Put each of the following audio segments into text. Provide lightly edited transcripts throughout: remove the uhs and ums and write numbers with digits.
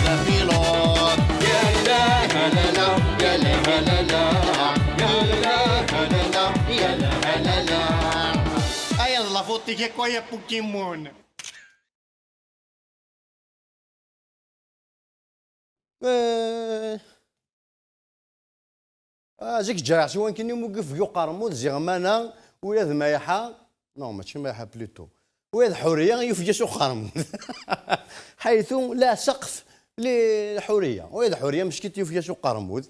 ذا بيلوت يا لا هلا لا يا لا هلا لا يا لا هلا لا يا لا هلا لا. Ay, la foto que coia Pokémon. زيك جراح سواء كني موقف يو قرمود زغمانا ويا ذ مايحة نو ماشي مايحة بلوتو ويا ذ حورية يفجا سو قرمود حيث لا سقف للحورية ويا ذ حورية مشكلة يفجا سو قرمود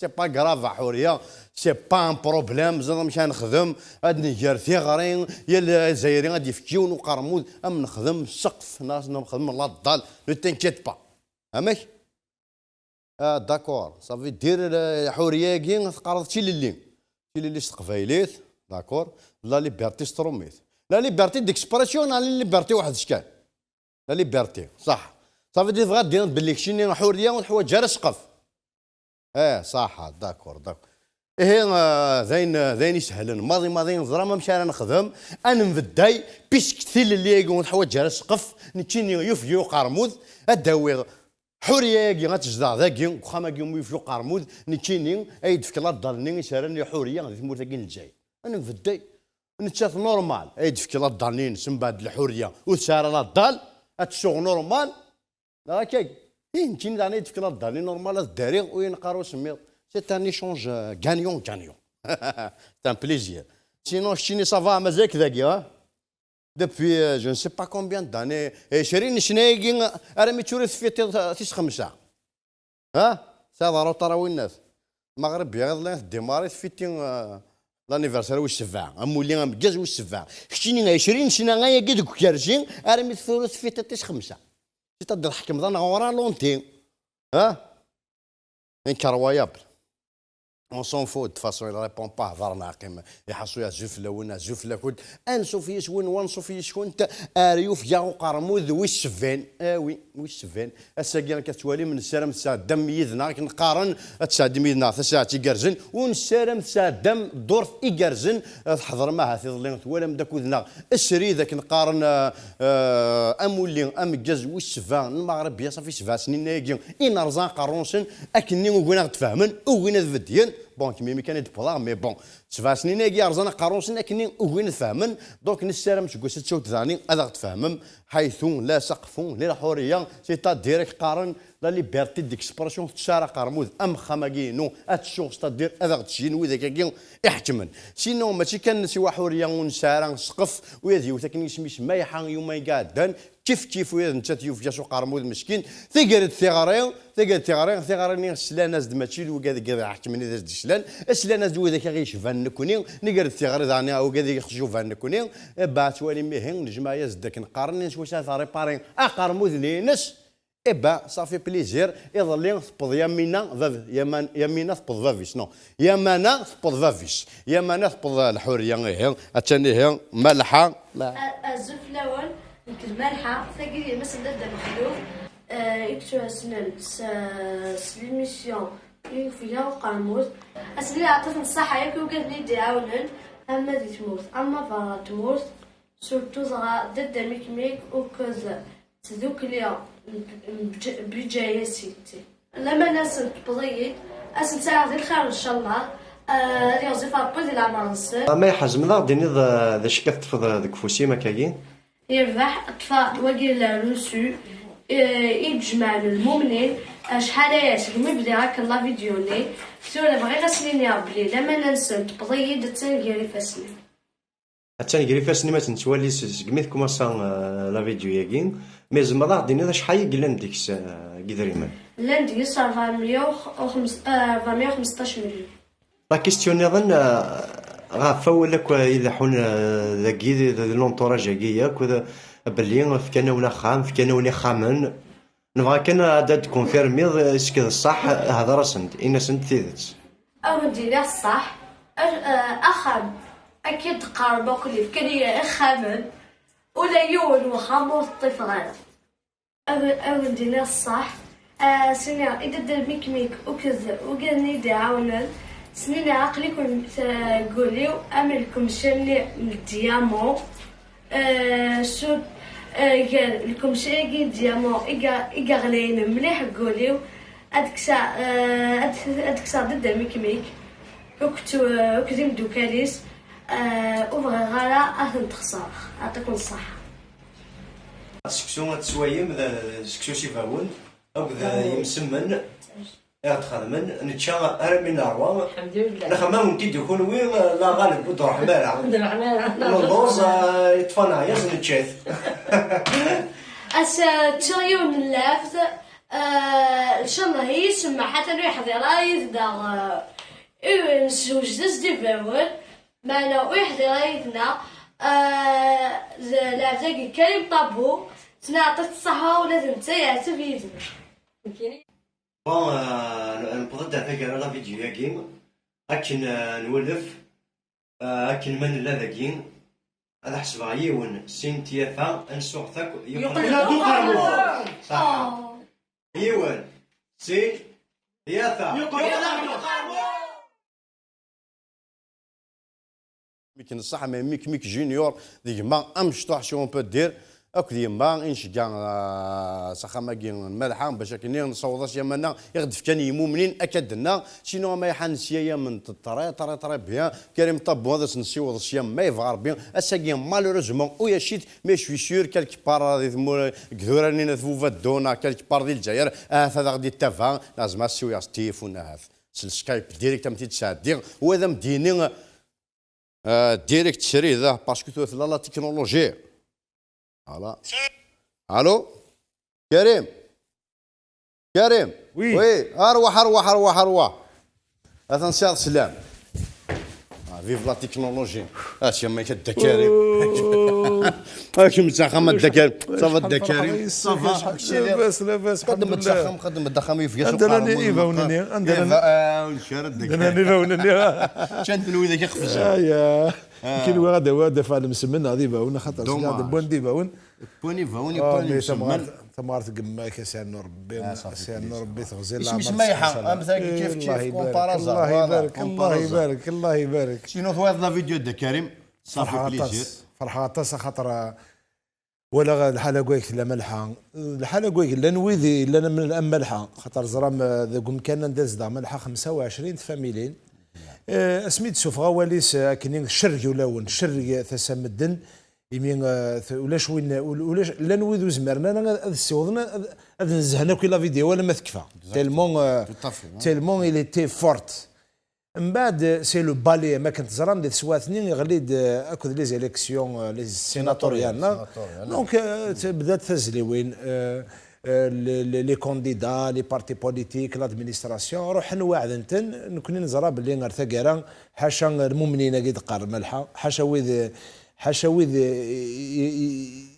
سي با كراف حورية سي با ان بروبليم زاد مشان نخدم هاد نيجير ثيغرين يا الجزائريين غادي يفكيون وقرمود ام نخدم سقف ناس نخدم لا الضال لو تنكيت با اماك داكور صافي دير الحوريه كي تقرض شي للي تقبايليت داكور لا ليبرتي ستروميت لا ليبرتي ديكسبرسيون لا ليبرتي واحد شكال لا ليبرتي صح صافي دي بغات دير باللي شني حوريه والحوايج جا سقف صح داكور ذاين يسهلن ماضي نزرا ما مشى انا نخدم انا نبداي بيسك ثيل اللي يقول الحوايج جا سقف نتشيني يفيو قرمود اداوي حوريه كي غتجدع ذاكي وخا كي يفيو قرمود نتشيني ايد فك لا ضلني يسالني حوريه غادي تموت كاين الجاي انا نبداي نتشاف نورمال ايد فك لا ضلني نسم بعد الحوريه وساره لا ضال اتشوغ نورمال هكاك نتشيني داني يد فك لا ضلني نورمال الداري وينقارو سمير سي ان ايشونج غانيون سي ان بليزير سينو شتيني صافا مازالك ذاكي depuis je ne sais pas combien d'années 20 سنه راه تورث في تيس خمسه صار تراوي الناس المغرب يغض ديماري في لانيفرسال واش سفاع امولي مكاز واش سفاع شتيني 20 سنه غايا كي كارجين راه تورث في تيس خمسه تقدر حكم ذا ورا لونتين انكرويابل On s'en fout, de toute façon, il ne répond pas. Varnakim, يحصوا زفلة ونا زفلة كنت أنسو في شون وانسو في شون أريوف ياغو قرموذ وش سفين وي وش سفين الساقي كتوالي من السلام تساع دم يذنا كنقارن تساع دم يذنا تساع تيقرزن ونسالم تساع دم دور إيقرزن تحضر معها في ظلين ولا مداك وذنا السري ذاك نقارن أمولي أمجاز وش سفان المغرب يا صافي 7 سنين نايقين إن رزان قارونسن أكني وكونا تفهمن وكونا تفدين بون كيما كان يدبلا مي بون 7 سنين كي رزانا قارونسن كني وين نفهمن دونك نسالم تقول تشوت ثاني هذا تفهمم حيث لا سقف للحريه سيتا ديريك قارن لا ليبرتي ديكسبرسيون تشارع قرموز ام خماكينو اتشوغ ستادير هذا تشين وذاك كي يحتمل سينو ماشي كان سوا حوريه ونسارع سقف ويدي وتكني سميش ما يحان يوم يقعدن كيف ويا انت تيوف جاسو قرمود مسكين ثقرت ثغارين سلاناز دماتشي وكذا حكمني ذا دشلان سلاناز دو ذاك غيشفان نكوني نقرت ثغار ذاني او كذا يخشوا فان نكوني بعد والي مهن نجمع يزدك نقارن واش ثا ريبارين قرمود لينس صافي بليزير يظل تبض يمينا تبض فافيس نو يمانا تبض فافيس يمانا تبض الحوريه غير اتاني هي مالحه الزفلاول يمكن مالحه ثقيل مثلا دا محلوف يكتشف سنن سليميسيون يكفيها وقرموز اسلي عطيت الصحه ياك وقال لي يعاونن اما دي تموت اما فرا تموت سورتو زغا ضد ميك وكذا تذوك اليوم بجايه سيتي لما ناس تبضيت اسنساعد الخير ان شاء الله رياضي فابل ديال العمانسر ما يحزم ذا ديني ذا شكات تفض ذاك فوسيما كاين يربح طفا وقيل روسو يجمع المؤمنين شحال ياسر مبدي هاك الله فيديوني سورة بغي غسليني بلي لما ننسى تبضيد تنقري فاسني تنقري فاسني ما تنتوالي سقميت كوماسا لا فيديو ياكين مي زعما ذا ديني ذا شحال قلان ديكس كيدريمان لاندي صار 415 مليون لا كيستيون ايضا غافا ولا اذا حون ذاكي لونطوراج ياك بلي فكانا ولا خام فكانا ولا خامن نبغى كان هذا تكونفيرمي اسكي الصح هضره سنت ان سنت تيدت او ندير الصح اخر اكيد قاربه كل فكاني خامن ولا يون وخامو الطفران او ندير الصح سنة اذا دار ميك وكذا وقال لي دعاونا سنين عقلكم تقوليو أملكم شني من الديامو قال لكم شيء ديامون إيجا غلين مليح قوليو أدكسا ضد ميك وكتم دوكاليس وبغي غالا أثن تخسر أعطيكم الصحة. سكسو تسوايم سكسو سيفاون أو ذا يمسمن يتخدمن نتشا أرمي ناروا الحمد لله نخمم ونتي يكون وين لا غالب ود الرحمن نلوز يطفنا ياس نتشات تشريون اللافت إن شاء الله هي يسمع حتى لو يحضر رايدنا نسوج دي فاول معنا ويحضر رايدنا لعبتاكي كريم طابو تنعطيك الصحة ولازم تسيع تبيدنا. بون نبغض هذاك لا فيديو يا كيم أكن نولف أكن من لا ذاكين هذا حسبها يون سينتيا أنسوغ ثاك يقول صح يون سي ياثا ميكن الصح ما ميك جونيور ديك ما امشطح شو اون بو دير اك ديما انشكا سخاماكي ملحه باش كني نصوضاش يمنا يغدف كان يمومنين اكدنا سينو ما يحنس يا من طري بيان كريم طب هذا نسيو الصيام ما يفغر بيان اساكي مالوريزمون ويا شيت مي شوي سور كالك بار كذوراني نثوفا دونا كالك بار ديال الجزائر هذا غادي تافا لازم سويا ستيفون هذا السكايب ديريكت تمتي تساعدي وهذا مديني ديريكت شري ذا باسكو توث لا تكنولوجي فوالا. الو كريم وي اروح هذا نسير سلام فيف لا تكنولوجي اش ما كدا كريم اش متسخم دا كريم صافا دا كريم صافا لاباس قدم التخم قدم الدخم يفيا عندنا نيفا ونني عندنا نيفا شنت نوي ذاك يخفز كاين واحد دفع المسمن هذه باون خاطر قاعد بون دي باون بوني فاوني ثمارة قماك سي ربي سي ربي تغزل مش مايحه مثلا كيف كومبارازا الله يبارك شنو هو هذا الفيديو دا كريم صافي بليزير فرحه طاس خاطر ولا الحاله قويك لا ملحه الحاله قويك لا نويذي لا من ملحه خاطر زرام قم كان نداز دا ملحه 25 فاميلين اسميت سوفغا وليس كاين الشر يولون الشر تسمدن يمين ولاش لا نويذو زمرنا انا السوضنا نزهنا كل فيديو ولا ما تكفى تيلمون il était forte من بعد سي لو بالي ما كنت زرام دي سواتني غليد اكو لي زيليكسيون لي سيناتوريال دونك بدات تزليوين لي كونديدا لي بارتي بوليتيك لادمينستراسيون روح نواعدنتن نكون نزرا باللي نرتقرا حاشا المؤمنين قد قار ملحه حاشا وذ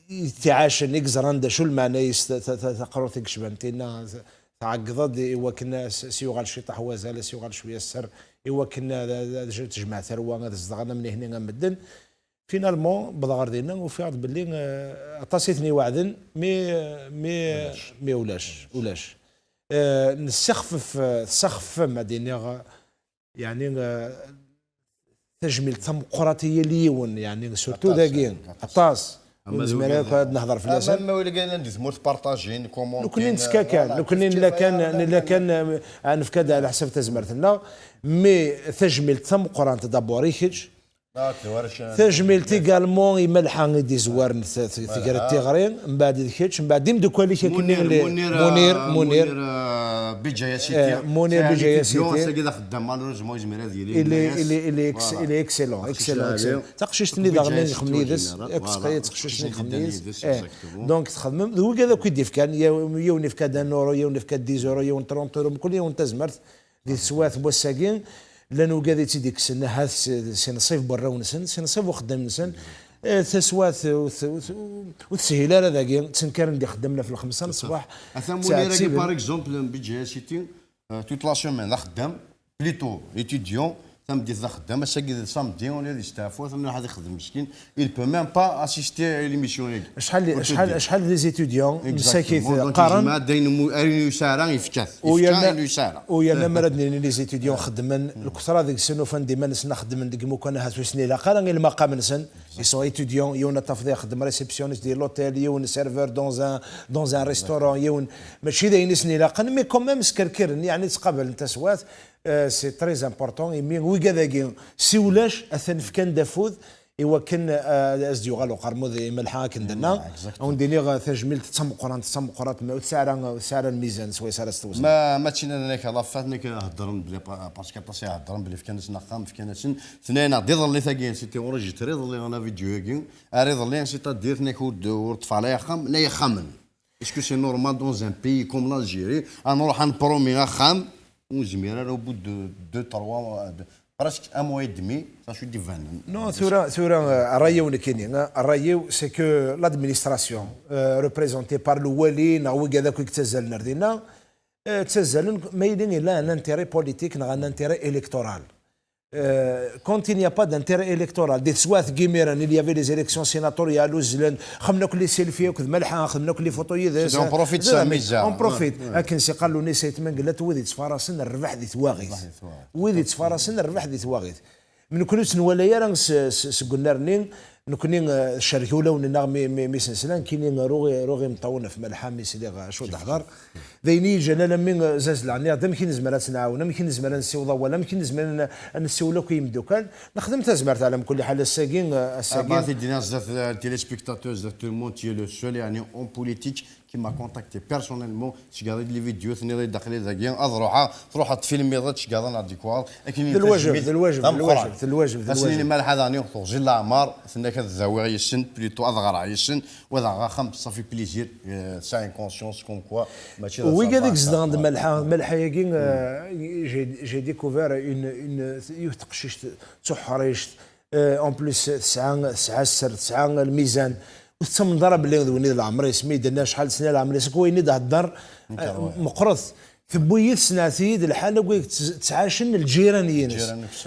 يتعاشن يكزران شو المعنى تقرر تكشبنتينا تعقضت ايوا كنا سيوغال شي طحوازه سيوغال شويه السر ايوا كنا تجمع ثروه صدغنا من هنا مدن فينالمون بضغر ديالنا وفي عرض باللي عطاسيتني وعدا مي ولاش نسخفف مدينه يعني تجميل ديمقراطيه ليون يعني سورتو داكين عطاس زميلات نهضر في اللسان اما ولا قال ندير ثمور بارطاجين كومونتين لو كنا نتسكاكان لو كنا لا كان نفكاد على حسب تزمرتنا مي تجميل ديمقراطيه دابور يخرج تجميل تيغالمون يملحان يدي زوار تيغار التيغرين من بعد الكيتش من بعد ديم دو كواليتي منير بجايا سيتي بجايا سيتي كذا خدام مالوريزمون زميلات ديالي اللي اكسلون تقششتني داغني خمنيدس تقششتني خمنيدس دونك تخدم هو كذا كيدير كان يوني في كذا نورو يوني في كذا 10 يورو يون 30 يورو كل يوم تزمرت دي سوات بوساكين لانه قادت ديك السنه هذا سي نصيف برا ونسن سي نصيف وخدام نسن تسوات وتسهيل هذا ذاكي تنكر ندي خدمنا في الخمسه الصباح ثموني باغ اكزومبل بيجي سيتي توت لا سيمين خدام بليتو ايتيديون ثم دي خدام ساكي سامدي ولا اللي ستافو ثم واحد يخدم مسكين il peut même pas assister ليميسيون شحال لي زيتيديون مساكيت قارن داين يسارا يفكث ويا مرادني لي زيتيديون خدمن الكثره ديك السنه فان ديما نسنا خدمن ديك مو كان هات وسني لا قارن المقام نسن ils sont étudiants يون تفضي يخدم ريسبسيونيست ديال لوتيل يون سيرفور دون ان ريستورون يون ماشي داين سني لاقن مي كوميم سكركر يعني تقابل انت سوات سي تري امبورطون يمين وي كذاكي سيولاش اثن فكان دافوذ ايوا كان ازديو غالو قرموذ ملحا كندنا ونديني تجميل تسمقرات سعر الميزان سوي سعر استوزن ما تشينا لك الله فاتنك هضرن بلي باسكو طاسي هضرن بلي فكان نقام فكان ثنين دي ظلي ثاكين سي تيوريجي تري ظلي انا فيديو كين اري ظلي سي تدير ثنيك ورطفا لا يخام لا يخمن اسكو سي نورمال دون ان بي كوم لالجيري نروح نبرومي خام وزميره او بو دو 3 presque un mois et demi, ça je suis divin. Non, c'est que l'administration représentée par le Wali, mais il a un intérêt politique, un intérêt électoral. Quand il n'y a pas d'intérêt électoral, des soirs il y avait des élections sénatoriales, les selfies, les photos, on profite de ça. On profite. لكن سي قالوا نسيت من قالت وذي تفارسن الربح ذي تواغيث وذي تفارسن الربح ذي تواغيث من كنت نولايا راه سقلنا رنين نكونين الشركه ولا وننا مي سنسلان كاينين روغي مطونه في ملحه مي سيدي شو تحضر ذيني جلاله من زاز العنيا ما كاين زمرات نعاون ما كاين زمرات نسيوضا ولا ما كاين زمرات نسيولو كيم دوكان نخدم تزمرت على كل حال الساقين بعض الناس تيلي سبيكتاتور تو الموند تي لو سول يعني اون بوليتيك qui m'a contacté personnellement تشقاضي لي فيديو ثني داخلي ذاكيا تروح تفيلمي تشقاضي ناديكوار لكن الواجب سنين مال هذا نيوخ جيل العمار ثنا كذا الزوايا يسن بليتو اصغر يسن وذا خم صافي بليزير ساين كونسيونس كوم كوا ماشي وي كذاك زدان ملحه ياكين جي ديكوفير اون يتقشيش تحريش اون بليس تسعه الميزان وتم ضرب اللي وني العمر يسمي درنا شحال سنه العمر سكويني ده الدار مقرض ثبويت سناتيد الحاله قويك تعاشن الجيرانيين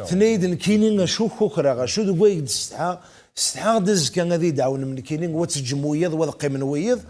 ثنيد كاينين شو كوكرا شو دويك استحا دز كان غادي يدعون من كاينين وتجمويض وذقي من ويض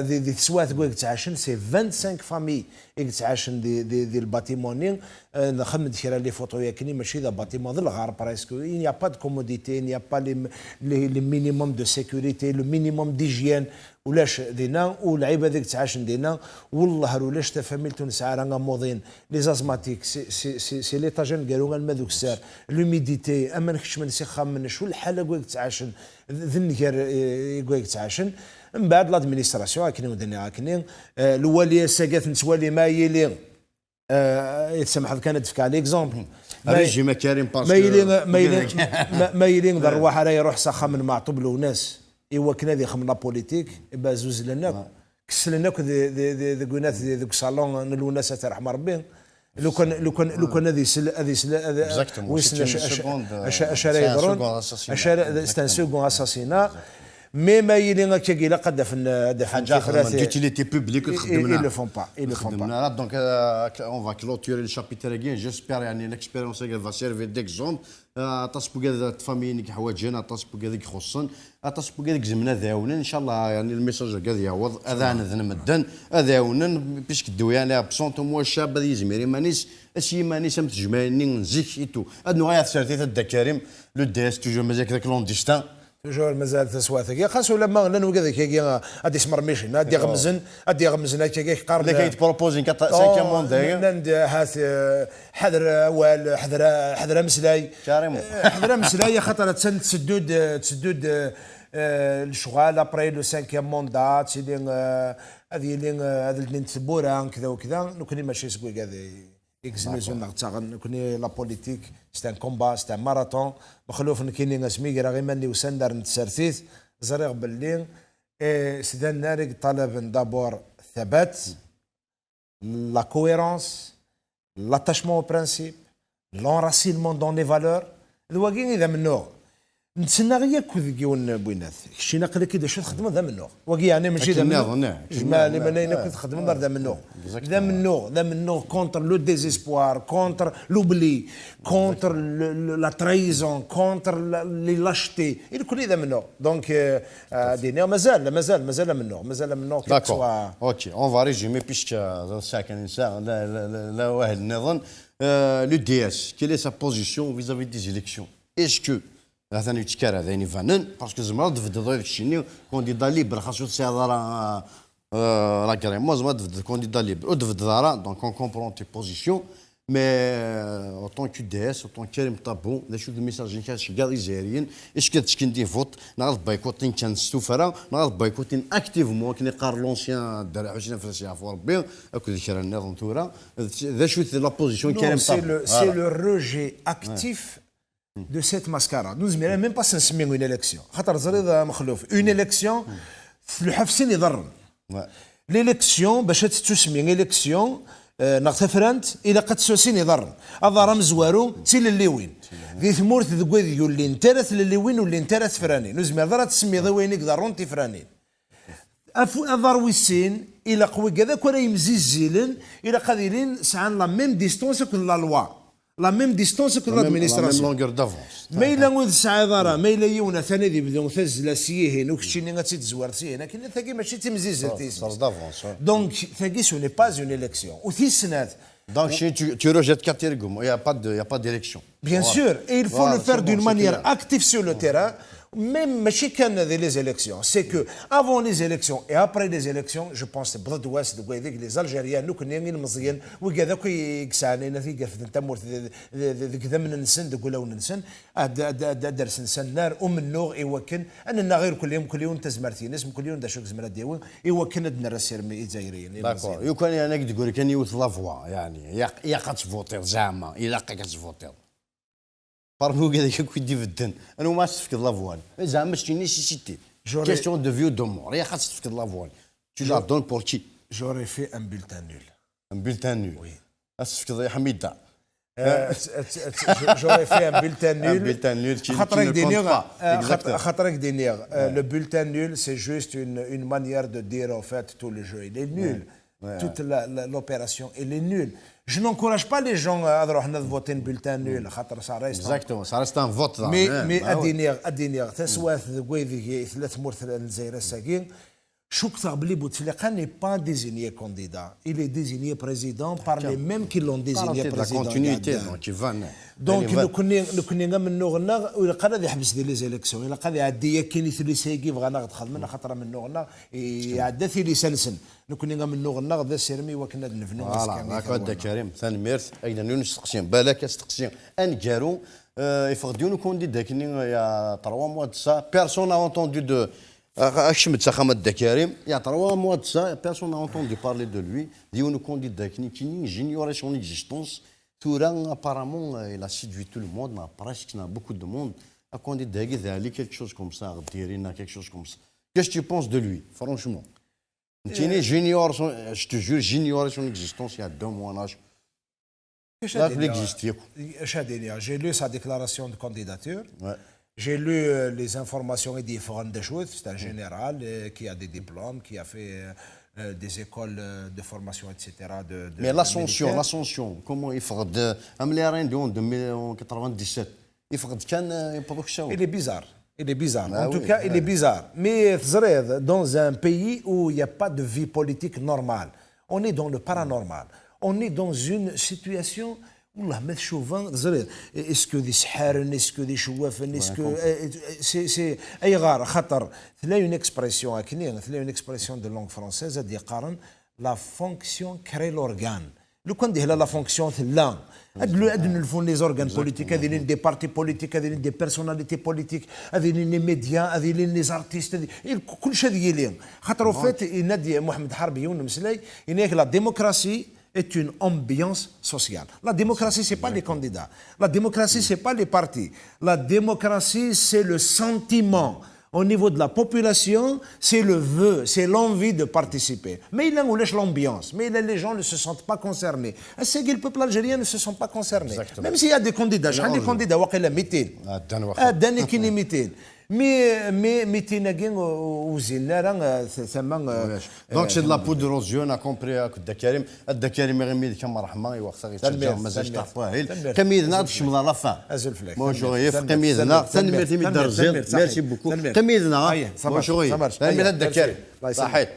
دي تسوات قويك تعاشن سي 25 فامي يتعاشن دي الباتيمونين نخمد كرا لي فوتو ياكني ماشي ذا باتيمون ذا الغار بريسكو il n'y a pas de commodité il n'y a pas le minimum de sécurité le minimum d'hygiène ولاش دينا واللعيبه ذيك تعاشن دينا والله ولاش تفهميلتو نسعى رانا موضين لي زازماتيك سي لي طاجين قالوا لنا ذوك السار لوميديتي اما نكش من سيخام من شو الحاله قويك تعاشن ذنكر قويك تعاشن من بعد لادمينستراسيون هاكني ودنيا هاكني الواليه ساقات نتوالي ما يلي يتسمح كانت تفك على اكزومبل ريجي مكارم ما يلي ذا الرواح راه يروح ساخا من معطوب له ناس ايوا كنا ذي خمنا بوليتيك يبقى زوز لنا كسلناك ذي قنات ذوك صالون نلو ناس ترحم ربي لو كان هذه سل ويسنا اشارة يضرون اشارة سكون اساسينا ما يلي كي لا قد في حاجه اخرى ديوتيليتي بوبليك تخدمنا ils le font pas donc on va clôturer le chapitre again j'espère يعني l'expérience va servir d'exemple تصبو كذا تفامينك حوايجنا تصبو كذا يخصن تصبو كذا زمنا ذاونا ان شاء الله يعني الميساج كذا يعوض اذان ذن مدن اذاونا باش كدو يعني ابسونتو مو الشاب هذا يزميري مانيس اسي مانيس متجمعني نزيك ايتو ادنو غايا سيرتي تدا كريم لو دي اس توجور مازال كذاك لونديستان توجور مازال تسواثك خاصو لما لانو كذا كي غادي يسمر ميشن غادي يغمزن كي قارب لكي تبروبوزي 5 موند نند هات حذر وال حذر مسلاي حذر مسلاي خاطر تسدود الشغال ابري لو 5 موند سيدي هذه اللي هذا اللي نتبورا كذا وكذا نكوني ماشي سكوي كذا اكزيميزيون نغتاغن كوني لا بوليتيك سي ان كومبا سي ان ماراثون مخلوف كاينين ناس ميغرا غير ماني وسندر نتسرتيث زريغ باللي سي ان نارك طلب دابور الثبات لا كويرونس لاتاشمون او برانسيب لونراسيلمون دون لي فالور الواقعين اذا منو نتسنى غير كون بوينات شينا قال كي شو تخدم ذا منو واقي يعني ماشي ذا منو جمال اللي كنت تخدم ذا منو كونتر لو ديزيسبوار كونتر لوبلي كونتر لا ترايزون كونتر لي لاشتي كل ذا منو دونك دينا مازال منو داكور اوكي اون فا ريزومي بيسك ساكن انسان لا واحد نظن لو دي اس كيل est sa position vis-à-vis des élections est-ce que ثاني يتكار هذا يعني فانن باسكو زعما تفد هذاك الشيء كونديدا ليبر خاصو تسي هذا لا كريموز ما تفد كونديدا ليبر ودفد دارا دونك اون كومبرون تي بوزيسيون مي اوتون كو دي اس اوتون كريم طابون لا شو الميساج كاع كاع الجزائريين اش كتشكن دي فوت نعرف بايكوتين كان ستوفرا نعرف بايكوتين اكتيفمون كي قار لونسيان دار 20 فاس يعرفوا ربي اكو ذكر النظام تورا ذا شو لا بوزيسيون كريم طابون سي لو روجي اكتيف de cette mascarade. Nous ne même pas نسميو une élection. خاطر زريض مخلوف. Une élection الحفسين يضرن. L'élection باش تسمي élection نغتفرنت الى قد سوسين يضرن. هذا رمز وارو تي لليوين. ذي ثمورت ذكوي اللي انترث لليوين واللي انترث فراني. نزمي ضرات تسمي ذوينك ضرون تفراني. أضرويسين الى قوي كذا كورا يمزيزيلن الى قادرين سعان لا ميم ديستونس كل لا لوا. لا ميم ديستونس كل لادمينستراسيون لونغور دافونس ما الا ود ساعه ضرا ما الا يونا ثاني دي بدون ثز لا سيهين وكشي اللي غتزوار سيهين لكن ثاقي ماشي تمزيز صار دافونس دونك ثاقي سو ني با اون اليكسيون وثي سنات دونك tu rejettes Katergum, il n'y a pas d'élection. Bien sûr, et il faut le faire d'une manière active sur le terrain, même ماشي كان les élections. C'est que avant les élections et après les élections, je pense بلاد واس دوك les Algériens لو كنا مزيان وكذا كي كساني نتي قرفت انت مور ذيك ذمن نسن تقول لو نسن درس نسن نار النوغ يوكن اننا غير كل يوم تزمرتي ناس كل يوم دا شوك زمرات ديوان يوكن دنا السيرمي الجزائريين داكور يو كان انا تقول كان يوث لافوا يعني يا قتفوتير زعما الا كتفوتير بارفو كذا كيدي في الدن انا ما تفكر لافوان زعما ماشي نيسيتي كيستيون دو فيو دو مور يا خاصك تفكر لافوان tu la donnes pour qui j'aurais fait un bulletin nul un bulletin nul oui تفكر يا حميده j'aurais fait un bulletin nul un bulletin nul qui ne compte pas خاطرك دينيغ le bulletin nul c'est juste une manière de dire en fait tout le jeu il est nul toute l'opération elle est nulle. Je n'encourage pas les gens à voter un bulletin nul. Exactement, ça reste un vote. Mais à dernière, تسوى ذي ثلاث مرث الجزائر الساكين شكثر بلي بوتفليقه n'est pas désigné candidat. Il est désigné président par les mêmes qui l'ont désigné président. La continuité, donc il va. دونك لو كنا من غنا ولا قال يحبس دي لي زيليكسيون الا قال يعدي كاين ثلي سايكي بغا نخدخل من خاطر من غنا يعدى ثلي سنسن لو كنا من غنا ذا سيرمي وكنا نفنو فوالا هكا كريم ثاني ميرث ايضا نستقسم بالك استقسم ان جارو يفقدون كونديدا كني يا 3 موا de ça personne n'a entendu de اكشمت سخمت كريم يا 3 mois de ça personne n'a entendu parler de lui ديون كونديدا كني جينيوري son existence. Touran, apparemment, il a séduit tout le monde, mais presque beaucoup de monde a candidat quelque chose comme ça, quelque chose comme ça. Qu'est-ce que tu penses de lui, franchement? Je te jure, j'ignore son existence il y a 2 mois en âge. J'ai lu sa déclaration de candidature. Ouais. J'ai lu les informations et différentes des choses. C'est un général qui a des diplômes, qui a fait des écoles de formation, etc. Mais l'ascension, comment il fait de 1997, il fait il est bizarre. Il est bizarre. En tout cas, il est bizarre. Mais dans un pays où il n'y a pas de vie politique normale, on est dans le paranormal. On est dans une situation والله ما تشوفها زرير اسكو دي سحارن اسكو دي شوافن اسكو سي اي غار خطر تلاقي اون اكسبرسيون هكني تلاقي اون اكسبرسيون دو لونغ فرونسيز دي قارن لا فونكسيون كري لورغان لو كان دير لا فونكسيون لا ادن الفون لي زورغان بوليتيك هذه دي بارتي بوليتيك هذه دي بيرسوناليتي بوليتيك هذه لي ميديا هذه لي زارتيست كل شيء هذه لي خاطر فات ينادي محمد حربي ونمسلاي ينيك لا ديموكراسي est une ambiance sociale. La démocratie, ce n'est pas les candidats. La démocratie, ce n'est pas les partis. La démocratie, c'est le sentiment. Au niveau de la population, c'est le vœu, c'est l'envie de participer. Mais il a l'ambiance. Mais les gens ne se sentent pas concernés. C'est que le peuple algérien ne se sent pas concerné. Exactement. Même s'il y a des candidats, j'ai des candidats, mais تيناكين وزينارا ثما دونك سي لا بودر aux yeux on a compris الدكارم الدكارم غير كما رحمه يوقف يتسجل مازال تحفاهل قميدنا تشمل لا فان بونجور يف قميدنا تنمير تيمي درزيل ميرسي بوكو قميدنا بونجور قميد الدكارم صحيت